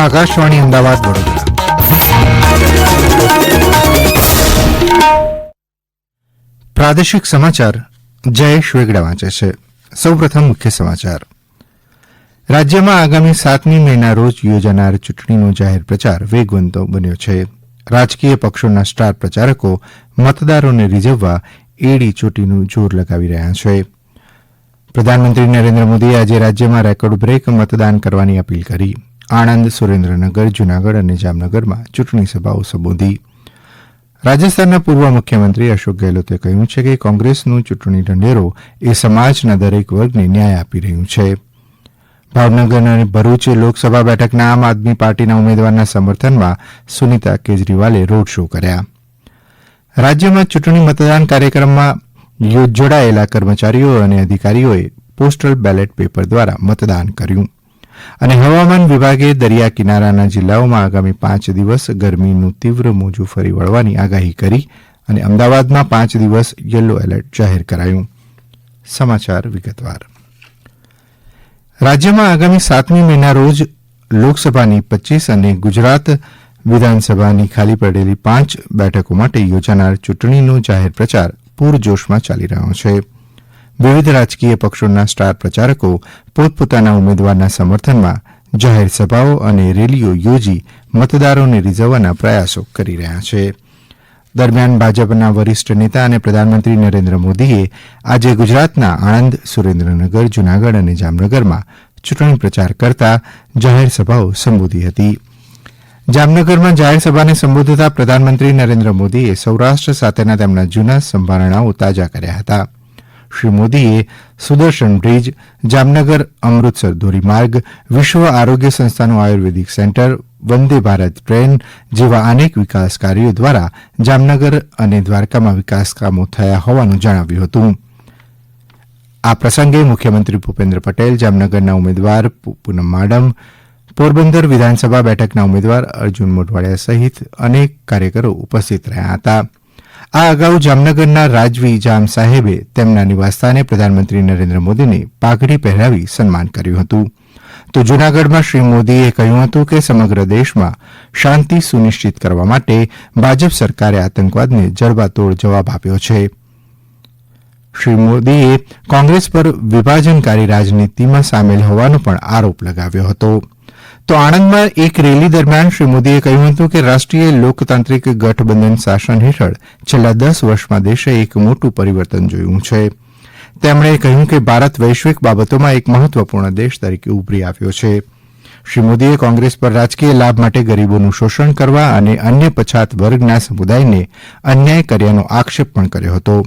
આકાશવાણી અમદાવાદ વડોદરા. પ્રાદેશિક સમાચાર જયેશ વેગડા વાંચે છે. સૌપ્રથમ મુખ્ય સમાચાર. રાજ્યમાં આગામી 7મી મેના રોજ યોજાનાર ચૂંટણીનો જાહેર પ્રચાર વેગવંતો બન્યો છે. રાજકીય પક્ષોના સ્ટાર પ્રચારકો મતદારોને રીઝવવા એડી ચોટીનું જોર લગાવી રહ્યા છે. પ્રધાનમંત્રી નરેન્દ્ર મોદીએ આજે રાજ્યમાં રેકોર્ડ બ્રેક મતદાન કરવાની અપીલ કરી. આણંદ, સુરેન્દ્રનગર, જૂનાગઢ અને જામનગરમાં ચૂંટણી સભાઓ સંબોધી. રાજસ્થાનના પૂર્વ મુખ્યમંત્રી અશોક ગેહલોતે કહ્યું છે કે કોંગ્રેસનું ચૂંટણી ઢંઢેરો એ સમાજના દરેક વર્ગને ન્યાય આપી રહ્યું છે. ભાવનગર અને ભરૂચ લોકસભા બેઠકના આમ આદમી પાર્ટીના ઉમેદવારના સમર્થનમાં સુનીતા કેજરીવાલે રોડ શો કર્યા. રાજ્યમાં ચૂંટણી મતદાન કાર્યક્રમમાં જોડાયેલા કર્મચારીઓ અને અધિકારીઓએ પોસ્ટલ બેલેટ પેપર દ્વારા મતદાન કર્યું. અને હવામાન વિભાગે દરિયા કિનારાના જિલ્લાઓમાં આગામી 5 દિવસ ગરમીનું તીવ્ર મોજું ફરી વળવાની આગાહી કરી અને અમદાવાદમાં 5 દિવસ યલો એલર્ટ જાહેર કરાયું. સમાચાર વિગતવાર. રાજ્યમાં આગામી 7મી મેના રોજ લોકસભાની 25 અને ગુજરાત વિધાનસભાની ખાલી પડેલી 5 બેઠકો માટે યોજાનાર ચૂંટણીનો જાહેર પ્રચાર પૂરજોશમાં ચાલી રહ્યો છે. વિવિધ રાજકીય પક્ષોના સ્ટાર પ્રચારકો પોતપોતાના ઉમેદવારના સમર્થનમાં જાહેર સભાઓ અને રેલીઓ યોજી મતદારોને રીઝવવાના પ્રયાસો કરી રહ્યા છે. દરમિયાન ભાજપના વરિષ્ઠ નેતા અને પ્રધાનમંત્રી નરેન્દ્ર મોદીએ આજે ગુજરાતના આણંદ, સુરેન્દ્રનગર, જૂનાગઢ અને જામનગરમાં ચૂંટણી પ્રચાર કરતા જાહેર સભાઓ સંબોધી હતી. જામનગરમાં જાહેર સભાને સંબોધતા પ્રધાનમંત્રી નરેન્દ્ર મોદીએ સૌરાષ્ટ્ર સાથેના તેમના જૂના સંભારણાઓ તાજા કર્યા હતા. શ્રી મોદીએ સુદર્શન બ્રિજ, જામનગર અમૃતસર ધોરીમાર્ગ, વિશ્વ આરોગ્ય સંસ્થાનું આયુર્વેદિક સેન્ટર, વંદે ભારત ટ્રેન જેવા અનેક વિકાસ કાર્યો દ્વારા જામનગર અને દ્વારકામાં વિકાસ કામો થયા હોવાનું જણાવ્યું હતું. આ પ્રસંગે મુખ્યમંત્રી ભૂપેન્દ્ર પટેલ, જામનગરના ઉમેદવાર પૂનમ માડમ, પોરબંદર વિધાનસભા બેઠકના ઉમેદવાર અર્જુન મોઢવાડિયા સહિત અનેક કાર્યકરો ઉપસ્થિત રહ્યા હતા. આ અગાઉ જામનગરના રાજવી જામ સાહેબે તેમના નિવાસસ્થાને પ્રધાનમંત્રી નરેન્દ્ર મોદીને પાઘડી પહેરાવી સન્માન કર્યું હતું. તો જૂનાગઢમાં શ્રી મોદીએ કહ્યું હતું કે સમગ્ર દેશમાં શાંતિ સુનિશ્ચિત કરવા માટે ભાજપ સરકારે આતંકવાદને જડબાતોડ જવાબ આપ્યો છે. શ્રી મોદીએ કોંગ્રેસ પર વિભાજનકારી રાજનીતિમાં સામેલ હોવાનો પણ આરોપ લગાવ્યો હતો. તો આણંદમાં એક રેલી દરમિયાન શ્રી મોદીએ કહ્યું હતું કે રાષ્ટ્રીય લોકતાંત્રિક ગઠબંધન શાસન હેઠળ છેલ્લા 10 વર્ષમાં દેશે એક મોટું પરિવર્તન જોયું છે. તેમણે કહ્યું કે ભારત વૈશ્વિક બાબતોમાં એક મહત્વપૂર્ણ દેશ તરીકે ઉભરી આવ્યો છે. શ્રી મોદીએ કોંગ્રેસ પર રાજકીય લાભ માટે ગરીબોનું શોષણ કરવા અને અન્ય પછાત વર્ગના સમુદાયને અન્યાય કર્યાનો આક્ષેપ પણ કર્યો હતો.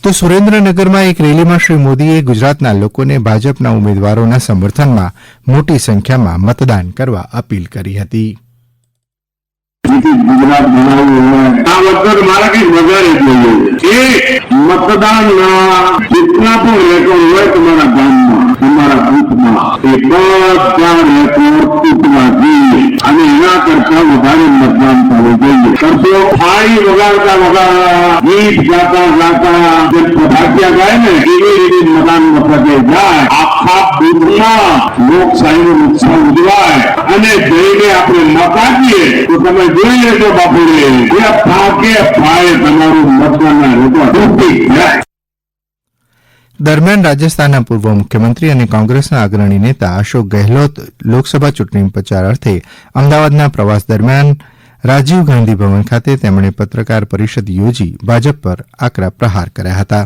તો સુરેન્દ્રનગરમાં એક રેલીમાં શ્રી મોદીએ ગુજરાતના લોકોને ભાજપના ઉમેદવારોના સમર્થનમાં મોટી સંખ્યામાં મતદાન કરવા અપીલ કરી હતી. ગુજરાત બનાવ્યું આ વખત મારા કઈ મજા નથી. મતદાનના જેટલા પણ રેકોર્ડ હોય તમારા ગામમાં, તમારા બૂથમાં, એ બધા રેકોર્ડ તૂટવા જોઈએ અને એના કરતા વધારે મતદાન થવું જોઈએ. કરશો થાળી વગાડતા વગાડતા, ગીત ગાતા ગાતા જે પધાક્યા ગાય ને એવી રીતે મતદાન વખતે જાય. આખા બૂથમાં લોકશાહીનો ઉત્સવ ઉજવાય અને જઈને આપણે મત આપીએ તો તમે જોઈ લેજો બાપુને એ પાકે પાયે તમારું મતદાનના રેકોર્ડ તૂટી જાય. દરમિયાન રાજસ્થાનના પૂર્વ મુખ્યમંત્રી અને કોંગ્રેસના અગ્રણી નેતા અશોક ગેહલોત લોકસભા ચૂંટણી પ્રચાર અર્થે અમદાવાદના પ્રવાસ દરમિયાન રાજીવ ગાંધી ભવન ખાતે તેમણે પત્રકાર પરિષદ યોજી ભાજપ પર આકરા પ્રહાર કર્યા હતા.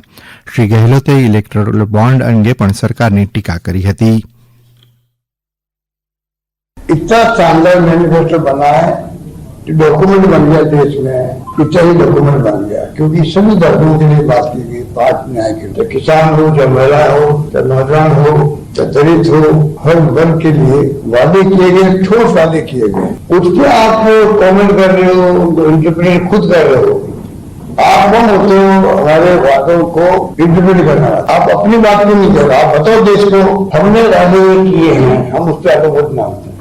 શ્રી ગેહલોતે ઇલેક્ટોરલ બોન્ડ અંગે પણ સરકારની ટીકા કરી હતી. इतना शानदार मैनिफेस्टो बना है कि डॉक्यूमेंट बन गया देश में, पिछले डॉक्यूमेंट बन गया क्योंकि सभी धर्मों के लिए बात की गई, बात न्याय की. तो किसान हो, चाहे महिला हो, चाहे नौजवान हो, चाहे दलित हो, हर वर्ग के लिए वादे किए गए, ठोस वादे किए गए. उस पर आप कमेंट कर रहे हो, इंटरप्रेट खुद कर रहे हो. आप कौन होते हो हमारे वादों को इंटरप्रेट करना? आप अपनी बात को नहीं कर रहे. आप बताओ देश को हमने वादे किए हैं, हम उस पर आगे बढ़ना होते हैं.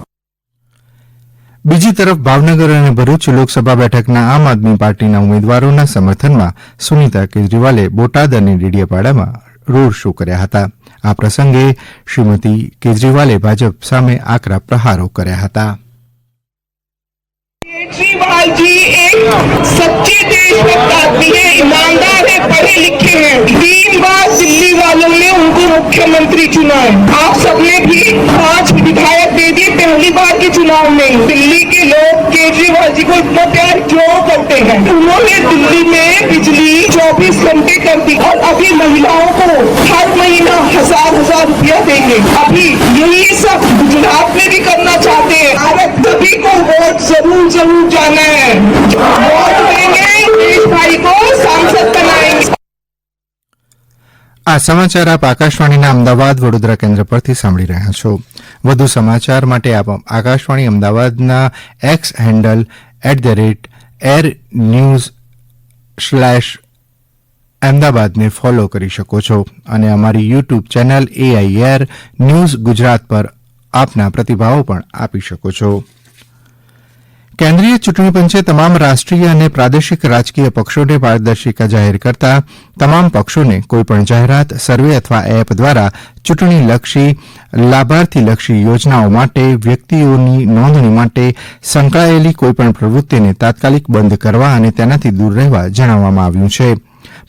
બીજી તરફ ભાવનગર અને ભરૂચ લોકસભા બેઠકના આમ આદમી પાર્ટીના ઉમેદવારોના સમર્થનમાં સુનીતા કેજરીવાલે બોટાદ અને ડેડિયાપાડામાં રોડ શો કર્યા હતા. આ પ્રસંગે શ્રીમતી કેજરીવાલે ભાજપ સામે આકરા પ્રહારો કર્યા હતા. केजरीवाल जी एक सच्चे देशभक्त आदमी है, ईमानदार है, पढ़े लिखे हैं। 3 बार दिल्ली वालों ने उनको मुख्यमंत्री चुना है। आप सबने भी 5 विधायक दे दिए पहली बार के चुनाव में। दिल्ली के लोग केजरीवाल जी को इतना प्यार क्यों करते हैं? उन्होंने दिल्ली में बिजली 24 घंटे कर दी और अभी महिलाओं को हर महीना 1000 रुपया देंगे। अभी यही सब गुजरात में भी करना चाहते हैं। भारत सभी को वोट जरूर जाना है। वोट देंगे, देश भाई को सांसद बनाएंगे। આ સમાચાર આપ આકાશવાણીના અમદાવાદ વડોદરા કેન્દ્ર પરથી સાંભળી રહ્યા છો. વધુ સમાચાર માટે આપ આકાશવાણી અમદાવાદના એક્સ હેન્ડલ @airnews/અમદાવાદને ફોલો કરી શકો છો અને અમારી YouTube channel AIR news Gujarat પર આપના પ્રતિભાવો પણ આપી શકો છો. કેન્દ્રીય ચૂંટણી પંચે તમામ રાષ્ટ્રીય અને પ્રાદેશિક રાજકીય પક્ષોને પારદર્શિકા જાહેર કરતા તમામ પક્ષોને કોઈપણ જાહેરાત, સર્વે અથવા એપ દ્વારા ચૂંટણીલક્ષી, લાભાર્થીલક્ષી યોજનાઓ માટે વ્યક્તિઓની નોંધણી માટે સંકળાયેલી કોઈપણ પ્રવૃત્તિને તાત્કાલિક બંધ કરવા અને તેનાથી દૂર રહેવા જણાવવામાં આવ્યું છે.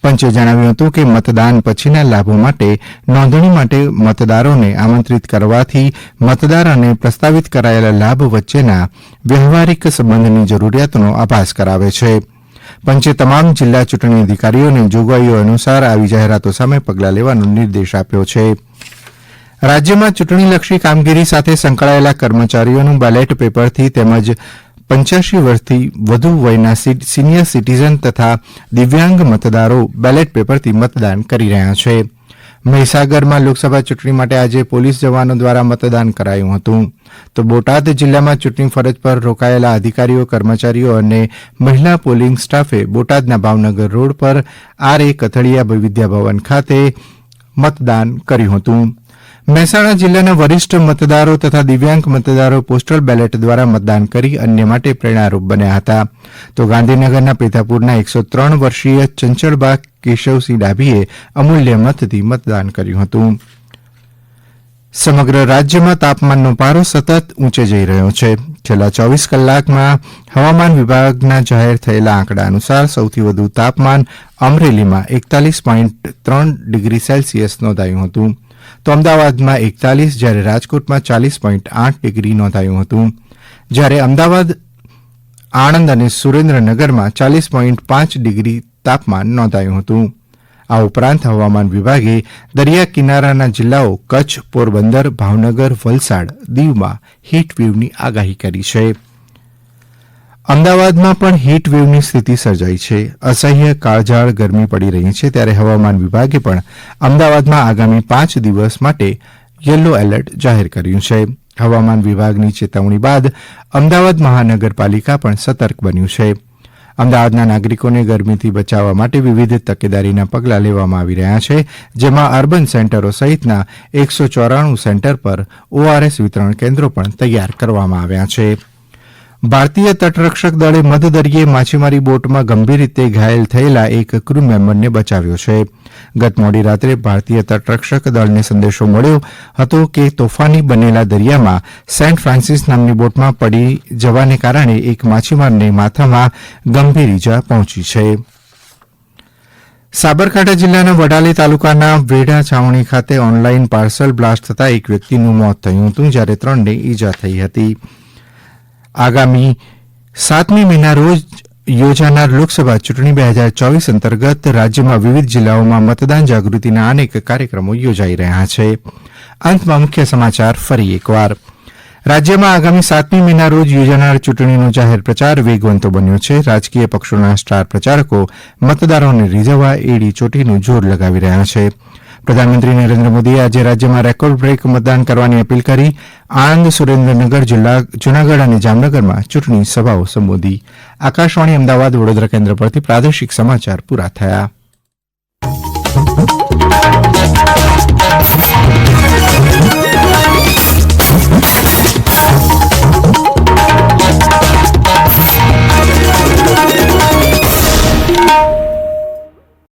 પંચે જણાવ્યું હતું કે મતદાન પછીના લાભો માટે નોંધણી માટે મતદારોને આમંત્રિત કરવાથી મતદાર અને પ્રસ્તાવિત કરાયેલા લાભ વચ્ચેના વ્યવહારિક સંબંધની જરૂરિયાતનો આભાસ કરાવે છે. પંચે તમામ જિલ્લા ચૂંટણી અધિકારીઓને જોગવાઈઓ અનુસાર આવી જાહેરાતો સામે પગલાં લેવાનો નિર્દેશ આપ્યો છે. રાજ્યમાં ચૂંટણીલક્ષી કામગીરી સાથે સંકળાયેલા કર્મચારીઓનું બેલેટ પેપરથી તેમજ 85 વર્ષથી વધુ વયના સિનિયર સિટીઝન તથા દિવ્યાંગ મતદારો બેલેટ પેપરથી મતદાન કરી રહ્યા છે. મહીસાગરમાં લોકસભા ચૂંટણી માટે આજે પોલીસ જવાનો દ્વારા મતદાન કરાયું હતું. તો બોટાદ જિલ્લામાં ચૂંટણી ફરજ પર રોકાયેલા અધિકારીઓ, કર્મચારીઓ અને મહિલા પોલિંગ સ્ટાફે બોટાદના ભાવનગર રોડ પર RA કથળિયા વિદ્યાભવન ખાતે મતદાન કર્યું હતું. મહેસાણા જિલ્લાના વરિષ્ઠ મતદારો તથા દિવ્યાંગ મતદારો પોસ્ટલ બેલેટ દ્વારા મતદાન કરી અન્ય માટે પ્રેરણારૂપ બન્યા હતા. તો ગાંધીનગરના પેથાપુરના 103 વર્ષીય ચંચળબા કેશવસિંહ ડાભીએ અમૂલ્ય મતથી મતદાન કર્યું હતું. સમગ્ર રાજ્યમાં તાપમાનનો પારો સતત ઊંચે જઈ રહ્યો છે. છેલ્લા 24 કલાકમાં હવામાન વિભાગના જાહેર થયેલા આંકડા અનુસાર સૌથી વધુ તાપમાન અમરેલીમાં 41.3 ડિગ્રી સેલ્સિયસ નોંધાયું હતું. તો અમદાવાદમાં 41, જ્યારે રાજકોટમાં 40.8 ડિગ્રી નોંધાયું હતું. જ્યારે અમદાવાદ, આણંદ અને સુરેન્દ્રનગરમાં 40.5 ડિગ્રી તાપમાન નોંધાયું હતું. આ ઉપરાંત હવામાન વિભાગે દરિયા કિનારાના જિલ્લાઓ કચ્છ, પોરબંદર, ભાવનગર, વલસાડ, દીવમાં હીટવેવની આગાહી કરી છે. અમદાવાદમાં પણ હીટવેવની સ્થિતિ સર્જાઈ છે. અસહ્ય કાળઝાળ ગરમી પડી રહી છે, ત્યારે હવામાન વિભાગે પણ અમદાવાદમાં આગામી 5 દિવસ માટે યલો એલર્ટ જાહેર કર્યું છે. હવામાન વિભાગની ચેતવણી બાદ અમદાવાદ મહાનગરપાલિકા પણ સતર્ક બન્યું છે. અમદાવાદના નાગરિકોને ગરમીથી બચાવવા માટે વિવિધ તકેદારીના પગલાં લેવામાં આવી રહ્યા છે, જેમાં અર્બન સેન્ટરો સહિતના 194 સેન્ટર પર ORS વિતરણ કેન્દ્રો પણ તૈયાર કરવામાં આવ્યા છે. ભારતીય તટરક્ષક દળે મધદરિયે માછીમારી બોટમાં ગંભીર રીતે ઘાયલ થયેલા એક ક્રૂ મેમ્બરને બચાવ્યો છે. ગત મોડી રાત્રે ભારતીય તટરક્ષક દળને સંદેશો મળ્યો હતો કે તોફાની બનેલા દરિયામાં સેન્ટ ફ્રાન્સિસ નામની બોટમાં પડી જવાને કારણે એક માછીમારને માથામાં ગંભીર ઇજા પહોંચી છે. સાબરકાંઠા જિલ્લાના વડાલી તાલુકાના વેઢા છાવણી ખાતે ઓનલાઈન પાર્સલ બ્લાસ્ટ થતાં એક વ્યક્તિનું મોત થયું હતું, જ્યારે 3ને ઇજા થઈ હતી. આગામી 7મી મેના રોજ યોજાનાર લોકસભા ચૂંટણી 2024 અંતર્ગત રાજ્યમાં વિવિધ જિલ્લાઓમાં મતદાન જાગૃતિના અનેક કાર્યક્રમો યોજાઈ રહ્યા છે. અંતમાં મુખ્ય સમાચાર ફરી એકવાર. રાજ્યમાં આગામી 7મી મેના રોજ યોજાનાર ચૂંટણીનો જાહેર પ્રચાર વેગવંતો બન્યો છે. રાજકીય પક્ષોના સ્ટાર પ્રચારકો મતદારોને રીઝવવા એડી ચોટીનું જોર લગાવી રહ્યા છે. પ્રધાનમંત્રી નરેન્દ્ર મોદીએ આજે રાજ્યમાં રેકોર્ડ બ્રેક મતદાન કરવાની અપીલ કરી. આણંદ, સુરેન્દ્રનગર, જૂનાગઢ અને જામનગરમાં ચૂંટણી સભાઓ સંબોધી. આકાશવાણી અમદાવાદ વડોદરા કેન્દ્ર પરથી પ્રાદેશિક સમાચાર પૂરા થયા.